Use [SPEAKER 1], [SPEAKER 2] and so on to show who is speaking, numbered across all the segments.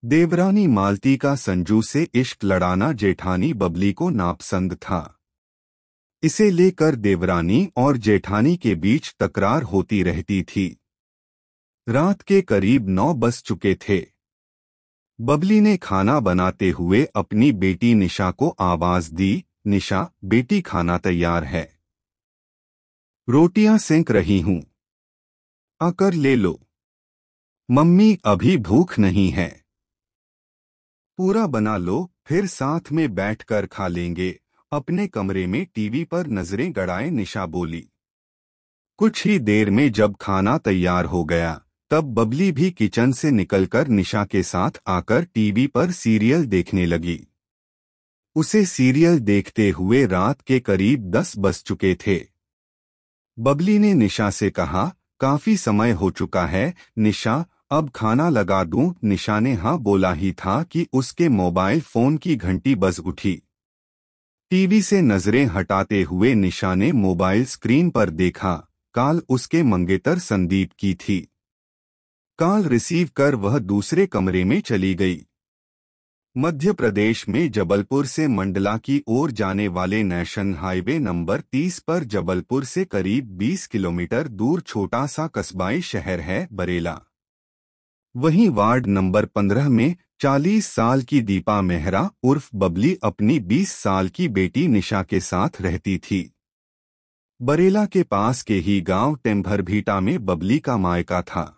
[SPEAKER 1] देवरानी मालती का संजू से इश्क लड़ाना जेठानी बबली को नापसंद था। इसे लेकर देवरानी और जेठानी के बीच तकरार होती रहती थी। रात के करीब 9 बज चुके थे। बबली ने खाना बनाते हुए अपनी बेटी निशा को आवाज दी, निशा बेटी खाना तैयार है। रोटियां सेंक रही हूं, आकर ले लो। मम्मी अभी भूख नहीं है। पूरा बना लो, फिर साथ में बैठकर खा लेंगे। अपने कमरे में टीवी पर नजरें गड़ाए निशा बोली। कुछ ही देर में जब खाना तैयार हो गया तब बबली भी किचन से निकलकर निशा के साथ आकर टीवी पर सीरियल देखने लगी। उसे सीरियल देखते हुए रात के करीब 10 बज चुके थे। बबली ने निशा से कहा, काफी समय हो चुका है निशा, अब खाना लगा दूं। निशा ने हाँ बोला ही था कि उसके मोबाइल फोन की घंटी बज उठी। टीवी से नजरें हटाते हुए निशा ने मोबाइल स्क्रीन पर देखा। कॉल उसके मंगेतर संदीप की थी। कॉल रिसीव कर वह दूसरे कमरे में चली गई। मध्य प्रदेश में जबलपुर से मंडला की ओर जाने वाले नेशनल हाईवे नंबर 30 पर जबलपुर से करीब 20 किलोमीटर दूर छोटा सा कस्बाई शहर है बरेला। वहीं वार्ड नंबर 15 में 40 साल की दीपा मेहरा उर्फ बबली अपनी 20 साल की बेटी निशा के साथ रहती थी। बरेला के पास के ही गांव टेम्भरभीटा में बबली का मायका था।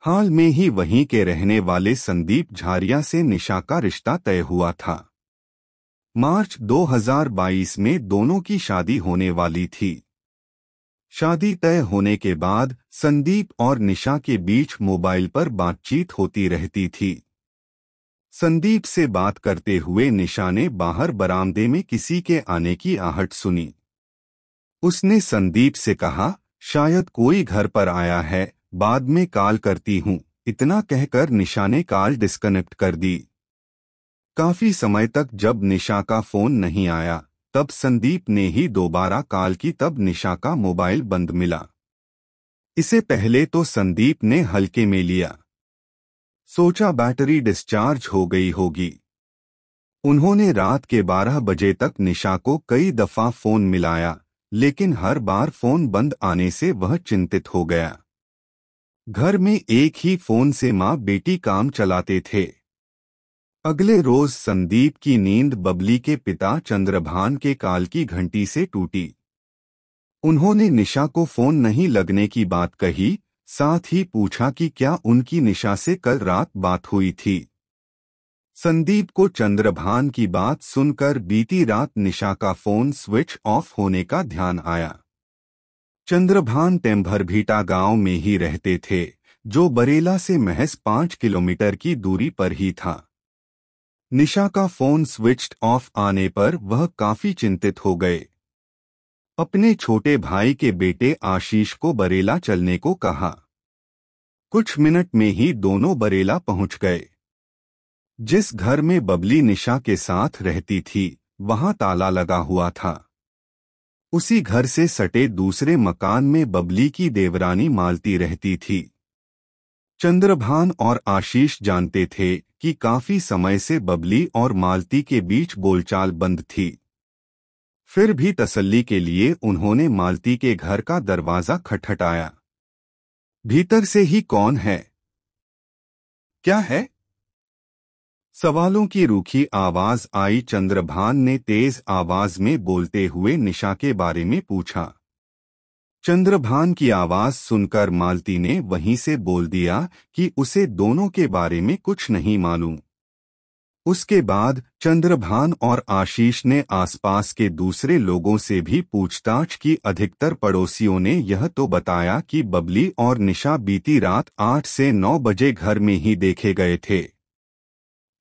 [SPEAKER 1] हाल में ही वहीं के रहने वाले संदीप झारिया से निशा का रिश्ता तय हुआ था। मार्च 2022 में दोनों की शादी होने वाली थी। शादी तय होने के बाद संदीप और निशा के बीच मोबाइल पर बातचीत होती रहती थी। संदीप से बात करते हुए निशा ने बाहर बरामदे में किसी के आने की आहट सुनी। उसने संदीप से कहा, शायद कोई घर पर आया है, बाद में कॉल करती हूँ। इतना कहकर निशा ने कॉल डिस्कनेक्ट कर दी। काफी समय तक जब निशा का फोन नहीं आया तब संदीप ने ही दोबारा कॉल की, तब निशा का मोबाइल बंद मिला। इसे पहले तो संदीप ने हल्के में लिया, सोचा बैटरी डिस्चार्ज हो गई होगी। उन्होंने रात के 12 बजे तक निशा को कई दफा फोन मिलाया, लेकिन हर बार फोन बंद आने से वह चिंतित हो गया। घर में एक ही फोन से मां बेटी काम चलाते थे। अगले रोज संदीप की नींद बबली के पिता चंद्रभान के कॉल की घंटी से टूटी। उन्होंने निशा को फोन नहीं लगने की बात कही, साथ ही पूछा कि क्या उनकी निशा से कल रात बात हुई थी। संदीप को चंद्रभान की बात सुनकर बीती रात निशा का फोन स्विच ऑफ होने का ध्यान आया। चंद्रभान टेम्भरभीटा गांव में ही रहते थे, जो बरेला से महज 5 किलोमीटर की दूरी पर ही था। निशा का फोन स्विच्ड ऑफ आने पर वह काफी चिंतित हो गए। अपने छोटे भाई के बेटे आशीष को बरेला चलने को कहा। कुछ मिनट में ही दोनों बरेला पहुंच गए। जिस घर में बबली निशा के साथ रहती थी वहां ताला लगा हुआ था। उसी घर से सटे दूसरे मकान में बबली की देवरानी मालती रहती थी। चंद्रभान और आशीष जानते थे कि काफी समय से बबली और मालती के बीच बोलचाल बंद थी। फिर भी तसल्ली के लिए उन्होंने मालती के घर का दरवाजा खटखटाया। भीतर से ही कौन है? क्या है? सवालों की रूखी आवाज आई। चंद्रभान ने तेज आवाज में बोलते हुए निशा के बारे में पूछा। चंद्रभान की आवाज सुनकर मालती ने वहीं से बोल दिया कि उसे दोनों के बारे में कुछ नहीं मालूम। उसके बाद चंद्रभान और आशीष ने आसपास के दूसरे लोगों से भी पूछताछ की। अधिकतर पड़ोसियों ने यह तो बताया कि बबली और निशा बीती रात 8 से 9 बजे घर में ही देखे गए थे।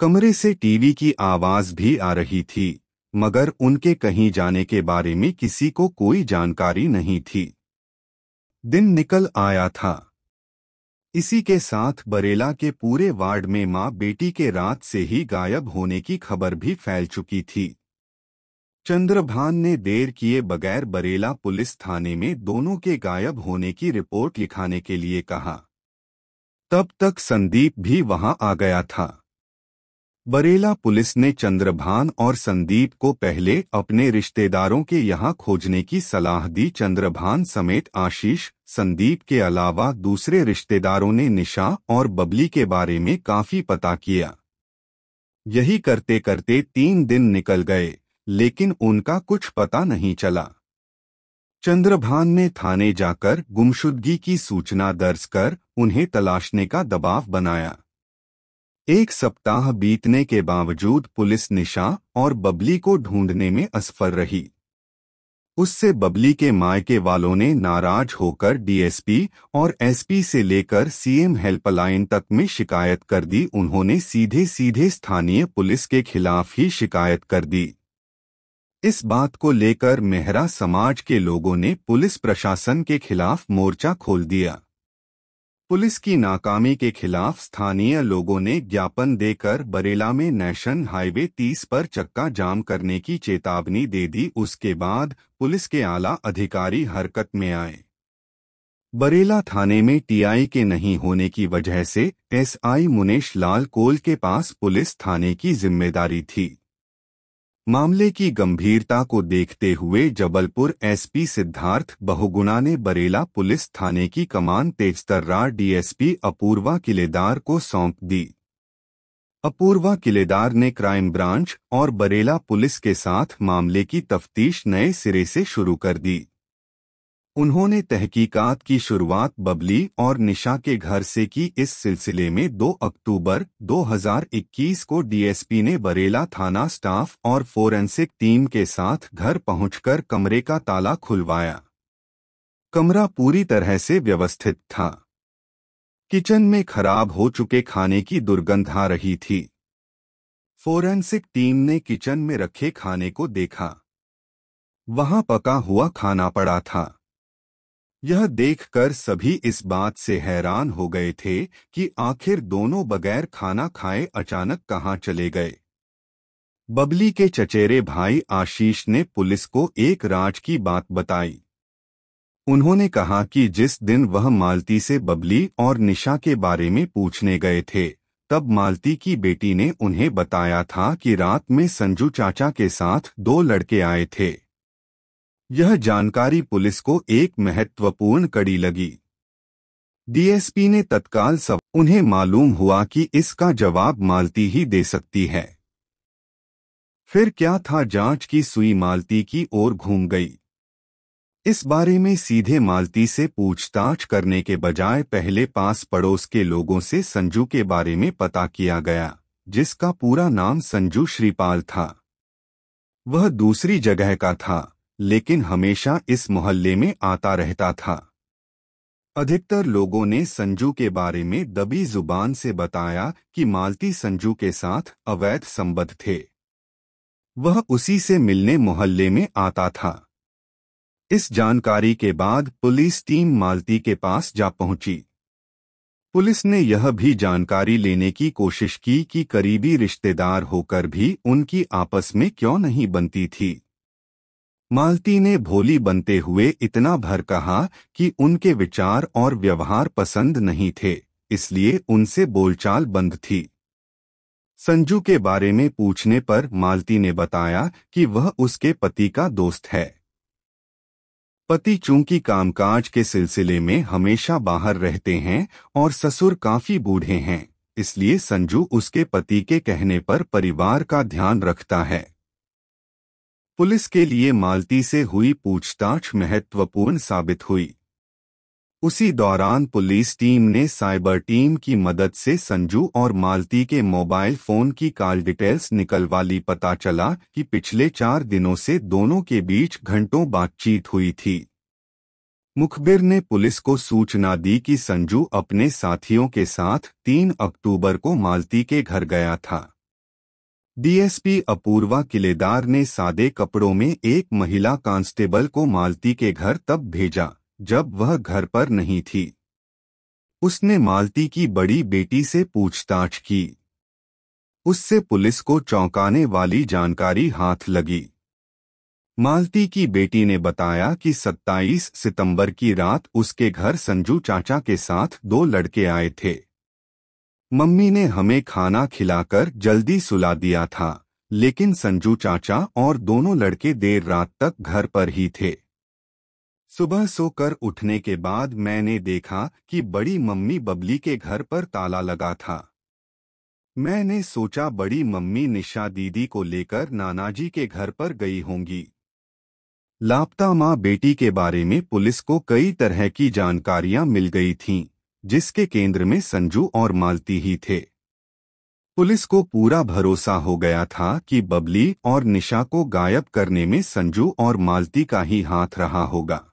[SPEAKER 1] कमरे से टीवी की आवाज भी आ रही थी, मगर उनके कहीं जाने के बारे में किसी को कोई जानकारी नहीं थी। दिन निकल आया था। इसी के साथ बरेला के पूरे वार्ड में मां बेटी के रात से ही गायब होने की खबर भी फैल चुकी थी। चंद्रभान ने देर किए बगैर बरेला पुलिस थाने में दोनों के गायब होने की रिपोर्ट लिखाने के लिए कहा। तब तक संदीप भी वहां आ गया था। बरेला पुलिस ने चंद्रभान और संदीप को पहले अपने रिश्तेदारों के यहाँ खोजने की सलाह दी। चंद्रभान समेत आशीष, संदीप के अलावा दूसरे रिश्तेदारों ने निशा और बबली के बारे में काफी पता किया। यही करते करते 3 दिन निकल गए, लेकिन उनका कुछ पता नहीं चला। चंद्रभान ने थाने जाकर गुमशुदगी की सूचना दर्ज कर उन्हें तलाशने का दबाव बनाया। 1 सप्ताह बीतने के बावजूद पुलिस निशा और बबली को ढूंढने में असफल रही। उससे बबली के मायके वालों ने नाराज होकर डीएसपी और एसपी से लेकर सीएम हेल्पलाइन तक में शिकायत कर दी। उन्होंने सीधे सीधे स्थानीय पुलिस के खिलाफ ही शिकायत कर दी। इस बात को लेकर मेहरा समाज के लोगों ने पुलिस प्रशासन के खिलाफ मोर्चा खोल दिया। पुलिस की नाकामी के खिलाफ स्थानीय लोगों ने ज्ञापन देकर बरेला में नेशनल हाईवे 30 पर चक्का जाम करने की चेतावनी दे दी। उसके बाद पुलिस के आला अधिकारी हरकत में आए। बरेला थाने में टीआई के नहीं होने की वजह से एसआई मुनेश लाल कोल के पास पुलिस थाने की जिम्मेदारी थी। मामले की गंभीरता को देखते हुए जबलपुर एसपी सिद्धार्थ बहुगुणा ने बरेला पुलिस थाने की कमान तेजतर्रार डीएसपी अपूर्वा किलेदार को सौंप दी। अपूर्वा किलेदार ने क्राइम ब्रांच और बरेला पुलिस के साथ मामले की तफ्तीश नए सिरे से शुरू कर दी। उन्होंने तहकीकात की शुरुआत बबली और निशा के घर से की। इस सिलसिले में 2 अक्टूबर 2021 को डीएसपी ने बरेला थाना स्टाफ और फोरेंसिक टीम के साथ घर पहुंचकर कमरे का ताला खुलवाया। कमरा पूरी तरह से व्यवस्थित था। किचन में खराब हो चुके खाने की दुर्गंध आ रही थी। फोरेंसिक टीम ने किचन में रखे खाने को देखा। वहां पका हुआ खाना पड़ा था। यह देखकर सभी इस बात से हैरान हो गए थे कि आखिर दोनों बगैर खाना खाए अचानक कहां चले गए। बबली के चचेरे भाई आशीष ने पुलिस को एक राज की बात बताई। उन्होंने कहा कि जिस दिन वह मालती से बबली और निशा के बारे में पूछने गए थे, तब मालती की बेटी ने उन्हें बताया था कि रात में संजू चाचा के साथ 2 लड़के आए थे। यह जानकारी पुलिस को एक महत्वपूर्ण कड़ी लगी। डीएसपी ने तत्काल उन्हें मालूम हुआ कि इसका जवाब मालती ही दे सकती है। फिर क्या था, जांच की सुई मालती की ओर घूम गई। इस बारे में सीधे मालती से पूछताछ करने के बजाय पहले पास पड़ोस के लोगों से संजू के बारे में पता किया गया, जिसका पूरा नाम संजू श्रीपाल था। वह दूसरी जगह का था, लेकिन हमेशा इस मोहल्ले में आता रहता था। अधिकतर लोगों ने संजू के बारे में दबी जुबान से बताया कि मालती संजू के साथ अवैध संबंध थे। वह उसी से मिलने मोहल्ले में आता था। इस जानकारी के बाद पुलिस टीम मालती के पास जा पहुंची। पुलिस ने यह भी जानकारी लेने की कोशिश की कि करीबी रिश्तेदार होकर भी उनकी आपस में क्यों नहीं बनती थी। मालती ने भोली बनते हुए इतना भर कहा कि उनके विचार और व्यवहार पसंद नहीं थे, इसलिए उनसे बोलचाल बंद थी। संजू के बारे में पूछने पर मालती ने बताया कि वह उसके पति का दोस्त है। पति चूंकि कामकाज के सिलसिले में हमेशा बाहर रहते हैं और ससुर काफी बूढ़े हैं, इसलिए संजू उसके पति के कहने पर परिवार का ध्यान रखता है। पुलिस के लिए मालती से हुई पूछताछ महत्वपूर्ण साबित हुई। उसी दौरान पुलिस टीम ने साइबर टीम की मदद से संजू और मालती के मोबाइल फोन की कॉल डिटेल्स निकलवा ली। पता चला कि पिछले 4 दिनों से दोनों के बीच घंटों बातचीत हुई थी। मुखबिर ने पुलिस को सूचना दी कि संजू अपने साथियों के साथ 3 अक्टूबर को मालती के घर गया था। डीएसपी अपूर्वा किलेदार ने सादे कपड़ों में एक महिला कांस्टेबल को मालती के घर तब भेजा जब वह घर पर नहीं थी। उसने मालती की बड़ी बेटी से पूछताछ की। उससे पुलिस को चौंकाने वाली जानकारी हाथ लगी। मालती की बेटी ने बताया कि 27 सितंबर की रात उसके घर संजू चाचा के साथ 2 लड़के आए थे। मम्मी ने हमें खाना खिलाकर जल्दी सुला दिया था, लेकिन संजू चाचा और दोनों लड़के देर रात तक घर पर ही थे। सुबह सोकर उठने के बाद मैंने देखा कि बड़ी मम्मी बबली के घर पर ताला लगा था। मैंने सोचा बड़ी मम्मी निशा दीदी को लेकर नानाजी के घर पर गई होंगी। लापता माँ बेटी के बारे में पुलिस को कई तरह की जानकारियां मिल गई थीं, जिसके केंद्र में संजू और मालती ही थे। पुलिस को पूरा भरोसा हो गया था कि बबली और निशा को गायब करने में संजू और मालती का ही हाथ रहा होगा।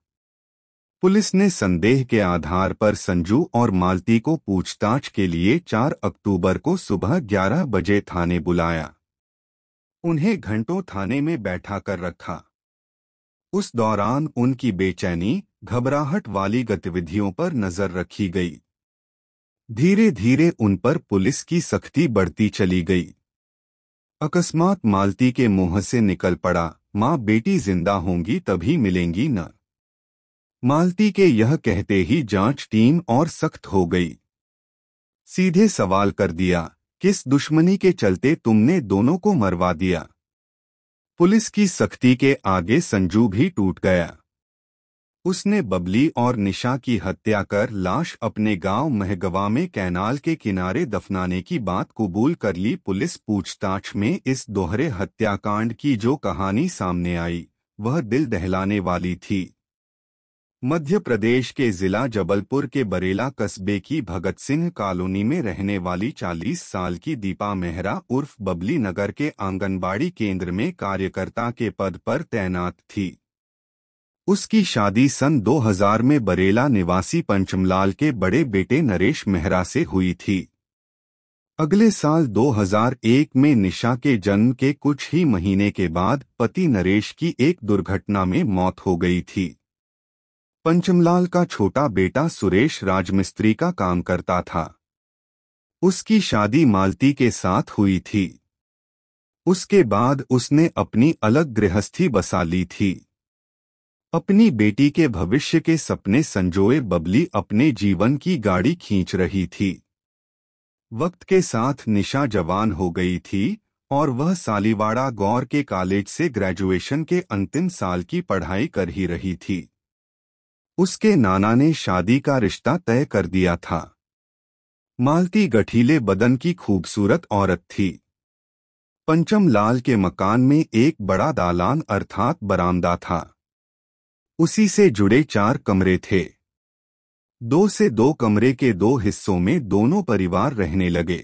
[SPEAKER 1] पुलिस ने संदेह के आधार पर संजू और मालती को पूछताछ के लिए 4 अक्टूबर को सुबह 11 बजे थाने बुलाया। उन्हें घंटों थाने में बैठा कर रखा। उस दौरान उनकी बेचैनी, घबराहट वाली गतिविधियों पर नजर रखी गई। धीरे धीरे उन पर पुलिस की सख्ती बढ़ती चली गई। अकस्मात मालती के मुंह से निकल पड़ा, माँ बेटी जिंदा होंगी तभी मिलेंगी न। मालती के यह कहते ही जांच टीम और सख्त हो गई। सीधे सवाल कर दिया, किस दुश्मनी के चलते तुमने दोनों को मरवा दिया? पुलिस की सख्ती के आगे संजू भी टूट गया। उसने बबली और निशा की हत्या कर लाश अपने गांव महगवा में कैनाल के किनारे दफनाने की बात कबूल कर ली। पुलिस पूछताछ में इस दोहरे हत्याकांड की जो कहानी सामने आई, वह दिल दहलाने वाली थी। मध्य प्रदेश के जिला जबलपुर के बरेला कस्बे की भगत सिंह कॉलोनी में रहने वाली 40 साल की दीपा मेहरा उर्फ बबली नगर के आंगनबाड़ी केंद्र में कार्यकर्ता के पद पर तैनात थी। उसकी शादी सन 2000 में बरेला निवासी पंचमलाल के बड़े बेटे नरेश मेहरा से हुई थी। अगले साल 2001 में निशा के जन्म के कुछ ही महीने के बाद पति नरेश की एक दुर्घटना में मौत हो गई थी। पंचमलाल का छोटा बेटा सुरेश राजमिस्त्री का काम करता था। उसकी शादी मालती के साथ हुई थी। उसके बाद उसने अपनी अलग गृहस्थी बसा ली थी। अपनी बेटी के भविष्य के सपने संजोए बबली अपने जीवन की गाड़ी खींच रही थी। वक्त के साथ निशा जवान हो गई थी और वह सालीवाड़ा गौर के कॉलेज से ग्रेजुएशन के अंतिम साल की पढ़ाई कर ही रही थी। उसके नाना ने शादी का रिश्ता तय कर दिया था। मालती गठीले बदन की खूबसूरत औरत थी। पंचमलाल के मकान में एक बड़ा दालान अर्थात बरामदा था। उसी से जुड़े 4 कमरे थे। 2 से 2 कमरे के 2 हिस्सों में दोनों परिवार रहने लगे।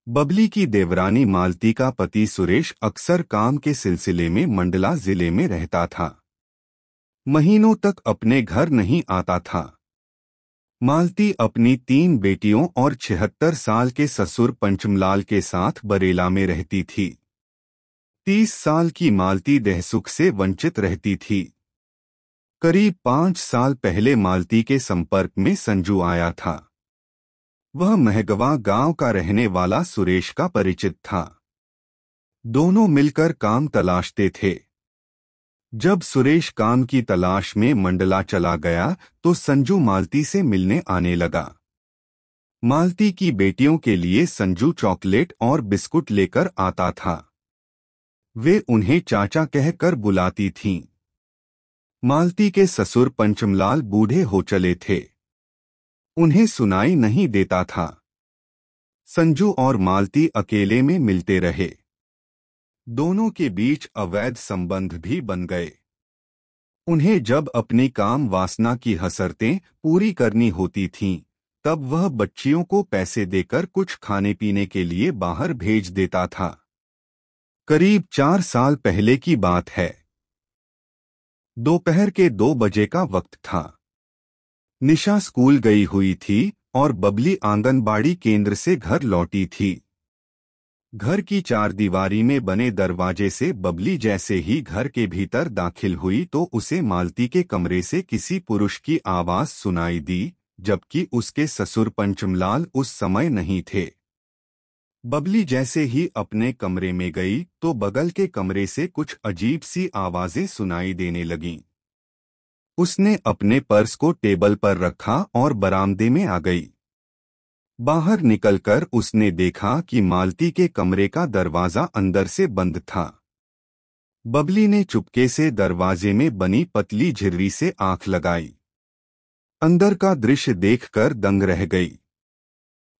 [SPEAKER 1] बबली की देवरानी मालती का पति सुरेश अक्सर काम के सिलसिले में मंडला जिले में रहता था। महीनों तक अपने घर नहीं आता था। मालती अपनी 3 बेटियों और 76 साल के ससुर पंचमलाल के साथ बरेला में रहती थी। 30 साल की मालती देहसुख से वंचित रहती थी। करीब 5 साल पहले मालती के संपर्क में संजू आया था। वह महगवा गांव का रहने वाला सुरेश का परिचित था। दोनों मिलकर काम तलाशते थे। जब सुरेश काम की तलाश में मंडला चला गया तो संजू मालती से मिलने आने लगा। मालती की बेटियों के लिए संजू चॉकलेट और बिस्कुट लेकर आता था। वे उन्हें चाचा कहकर बुलाती थीं। मालती के ससुर पंचमलाल बूढ़े हो चले थे। उन्हें सुनाई नहीं देता था। संजू और मालती अकेले में मिलते रहे। दोनों के बीच अवैध संबंध भी बन गए। उन्हें जब अपनी काम वासना की हसरतें पूरी करनी होती थीं, तब वह बच्चियों को पैसे देकर कुछ खाने पीने के लिए बाहर भेज देता था। करीब 4 साल पहले की बात है। दोपहर के 2 बजे का वक्त था। निशा स्कूल गई हुई थी और बबली आंगनबाड़ी केंद्र से घर लौटी थी। घर की 4 दीवारी में बने दरवाजे से बबली जैसे ही घर के भीतर दाखिल हुई तो उसे मालती के कमरे से किसी पुरुष की आवाज सुनाई दी, जबकि उसके ससुर पंचमलाल उस समय नहीं थे। बबली जैसे ही अपने कमरे में गई तो बगल के कमरे से कुछ अजीब सी आवाजें सुनाई देने लगीं। उसने अपने पर्स को टेबल पर रखा और बरामदे में आ गई। बाहर निकलकर उसने देखा कि मालती के कमरे का दरवाजा अंदर से बंद था। बबली ने चुपके से दरवाजे में बनी पतली झिर्री से आंख लगाई। अंदर का दृश्य देखकर दंग रह गई।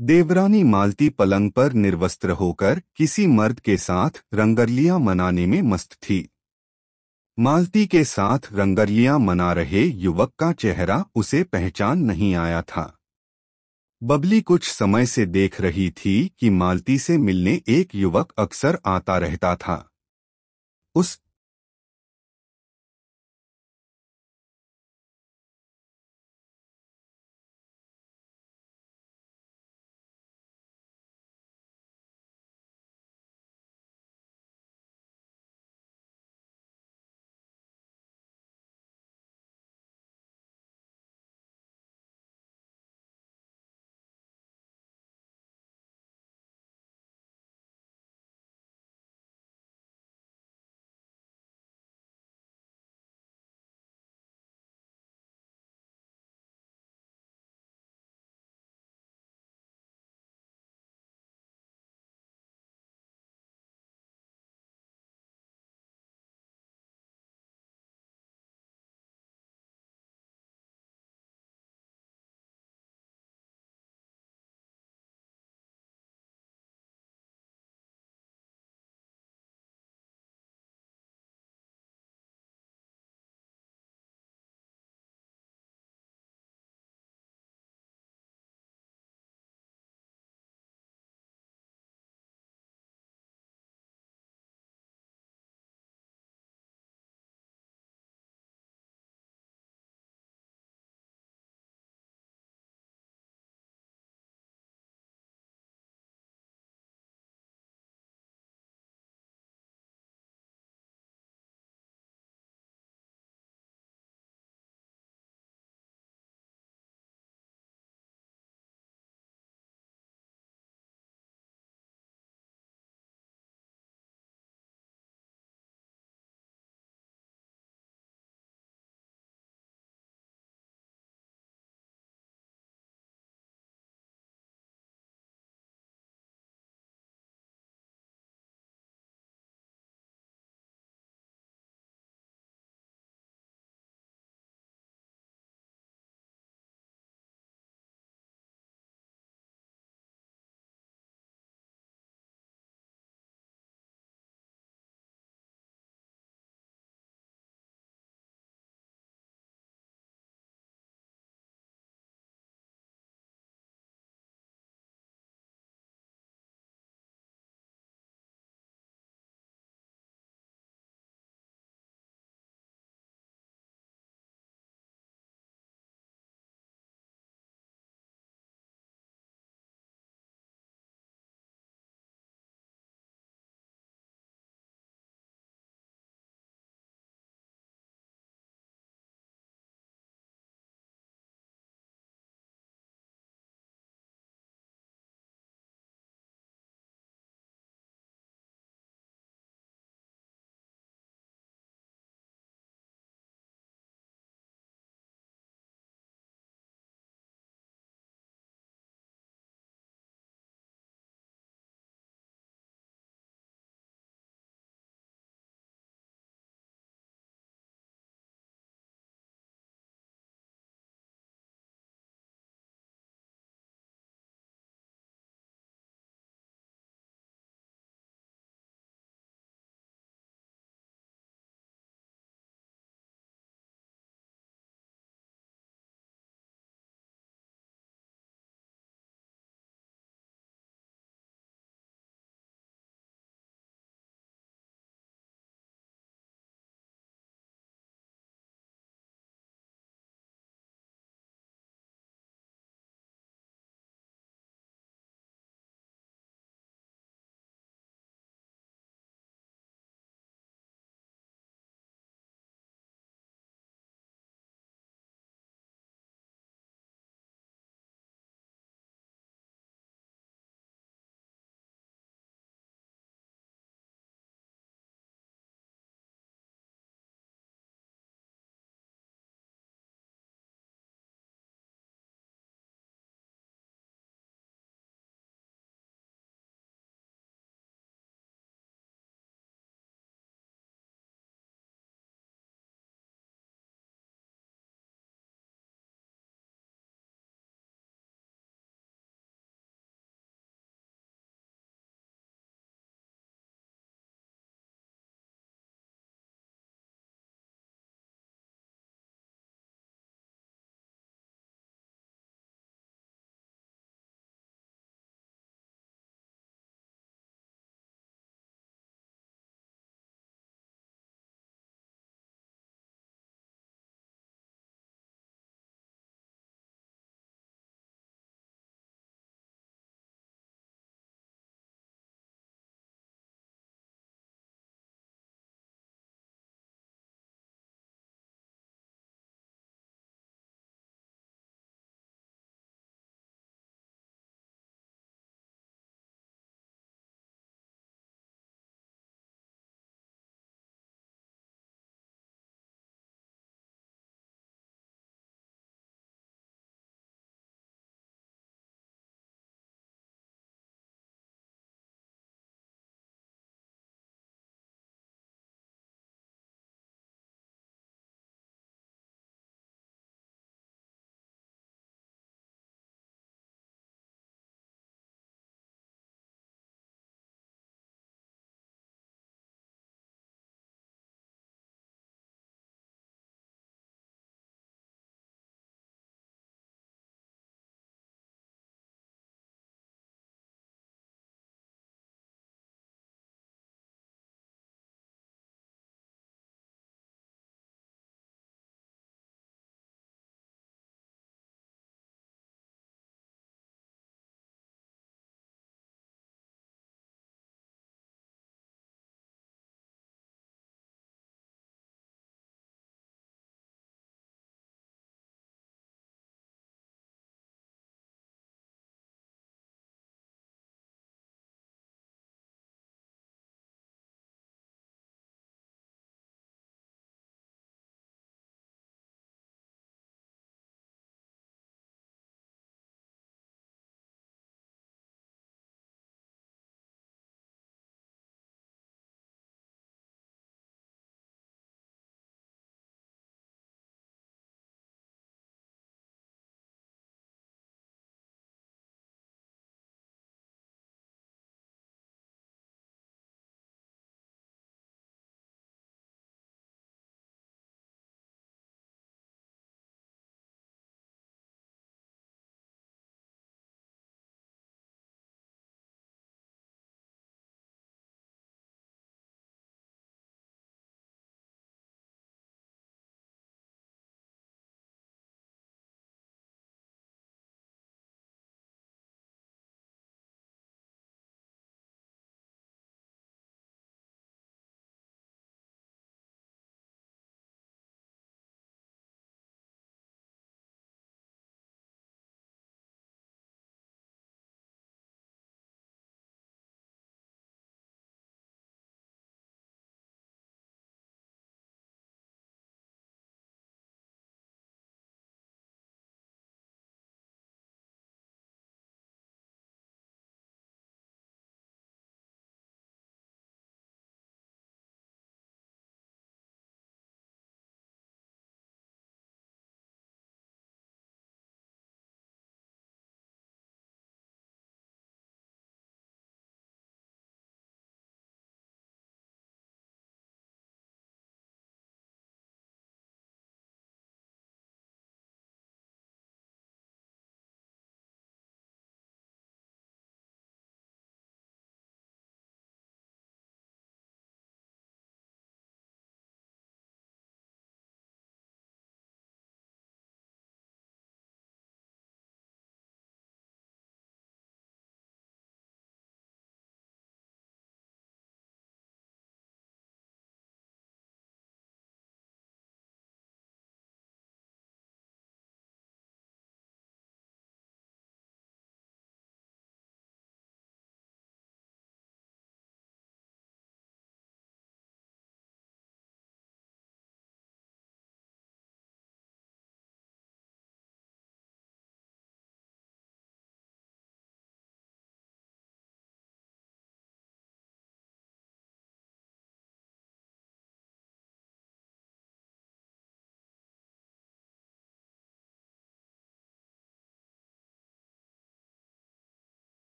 [SPEAKER 1] देवरानी मालती पलंग पर निर्वस्त्र होकर किसी मर्द के साथ रंगरलियां मनाने में मस्त थी। मालती के साथ रंगरलियां मना रहे युवक का चेहरा उसे पहचान नहीं आया था। बबली कुछ समय से देख रही थी कि मालती से मिलने एक युवक अक्सर आता रहता था। उस